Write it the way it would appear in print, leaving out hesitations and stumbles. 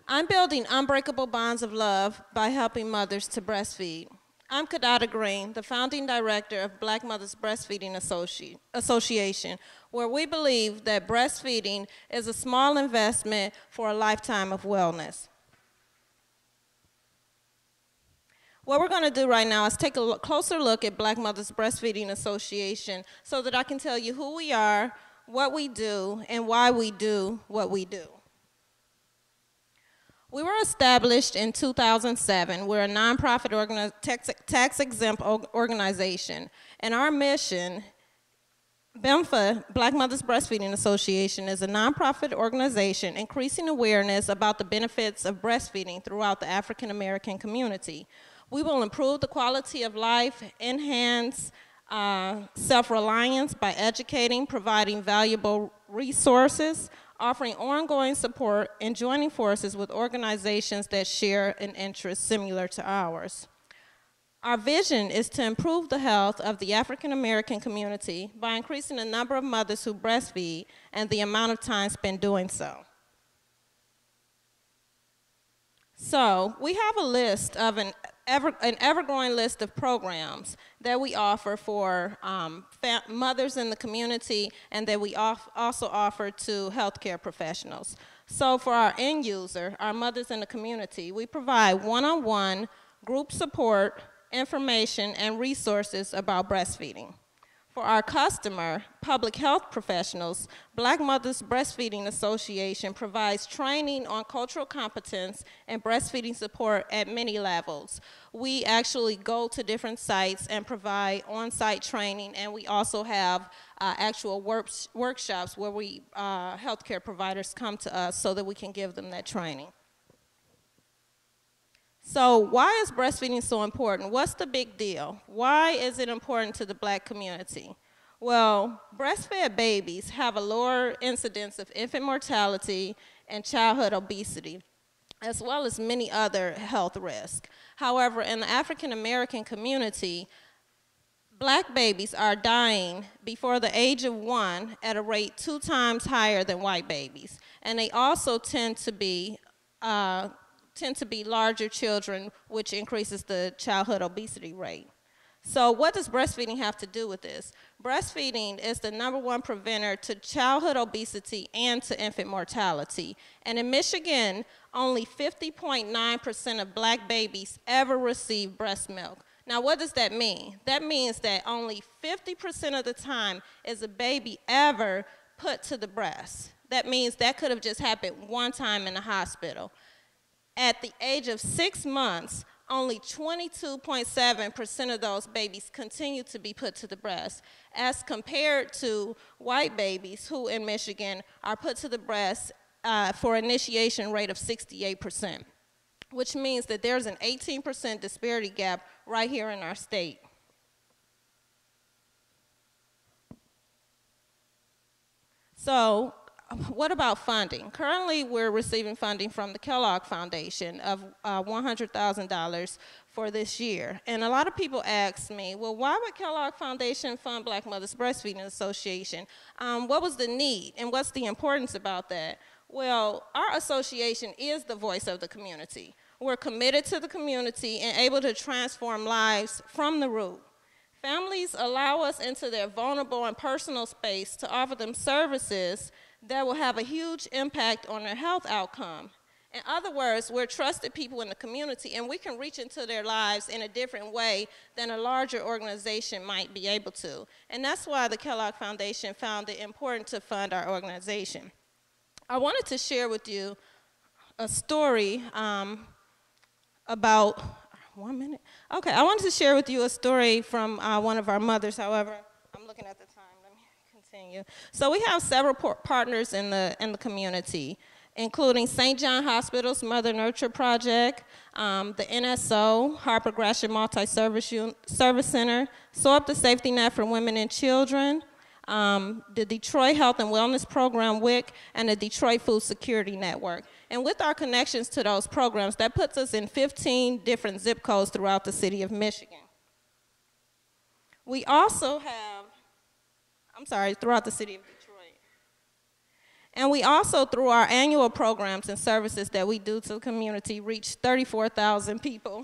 I'm building unbreakable bonds of love by helping mothers to breastfeed. I'm Kiddada Green, the founding director of Black Mothers Breastfeeding Association, where we believe that breastfeeding is a small investment for a lifetime of wellness. What we're going to do right now is take a closer look at Black Mothers Breastfeeding Association so that I can tell you who we are, what we do, and why we do what we do. We were established in 2007. We're a nonprofit tax-exempt organization, and our mission, BMFA, Black Mothers Breastfeeding Association, is a nonprofit organization increasing awareness about the benefits of breastfeeding throughout the African American community. We will improve the quality of life, enhance self-reliance by educating, providing valuable resources, offering ongoing support, and joining forces with organizations that share an interest similar to ours. Our vision is to improve the health of the African American community by increasing the number of mothers who breastfeed and the amount of time spent doing so. So we have a list of an ever-growing list of programs that we offer for mothers in the community and that we also offer to healthcare professionals. So for our end user, our mothers in the community, we provide one-on-one group support, information, and resources about breastfeeding. For our customer, public health professionals, Black Mothers Breastfeeding Association provides training on cultural competence and breastfeeding support at many levels. We actually go to different sites and provide on-site training, and we also have actual workshops where healthcare providers come to us so that we can give them that training. So why is breastfeeding so important? What's the big deal? Why is it important to the Black community? Well, breastfed babies have a lower incidence of infant mortality and childhood obesity, as well as many other health risks. However, in the African American community, Black babies are dying before the age of 1 at a rate 2 times higher than white babies. And they also tend to be larger children, which increases the childhood obesity rate. So what does breastfeeding have to do with this? Breastfeeding is the #1 preventer to childhood obesity and to infant mortality. And in Michigan, only 50.9% of Black babies ever receive breast milk. Now, what does that mean? That means that only 50% of the time is a baby ever put to the breast. That means that could have just happened one time in the hospital. At the age of 6 months, only 22.7% of those babies continue to be put to the breast, as compared to white babies who in Michigan are put to the breast for initiation rate of 68%, which means that there's an 18% disparity gap right here in our state. So, what about funding? Currently, we're receiving funding from the Kellogg Foundation of $100,000 for this year. And a lot of people ask me, well, why would Kellogg Foundation fund Black Mothers Breastfeeding Association? What was the need, and what's the importance about that? Well, our association is the voice of the community. We're committed to the community and able to transform lives from the root. Families allow us into their vulnerable and personal space to offer them services that will have a huge impact on their health outcome. In other words, we're trusted people in the community, and we can reach into their lives in a different way than a larger organization might be able to. And that's why the Kellogg Foundation found it important to fund our organization. I wanted to share with you a story about, 1 minute? Okay, I wanted to share with you a story from one of our mothers. However, I'm looking at the time. Continue. So we have several partners in the community, including St. John Hospital's Mother Nurture Project, the NSO, Harper Gratiot Multi-Service Center, Sew Up the Safety Net for Women and Children, the Detroit Health and Wellness Program, WIC, and the Detroit Food Security Network. And with our connections to those programs, that puts us in 15 different zip codes throughout the city of Michigan. We also have throughout the city of Detroit. And we also, through our annual programs and services that we do to the community, reach 34,000 people.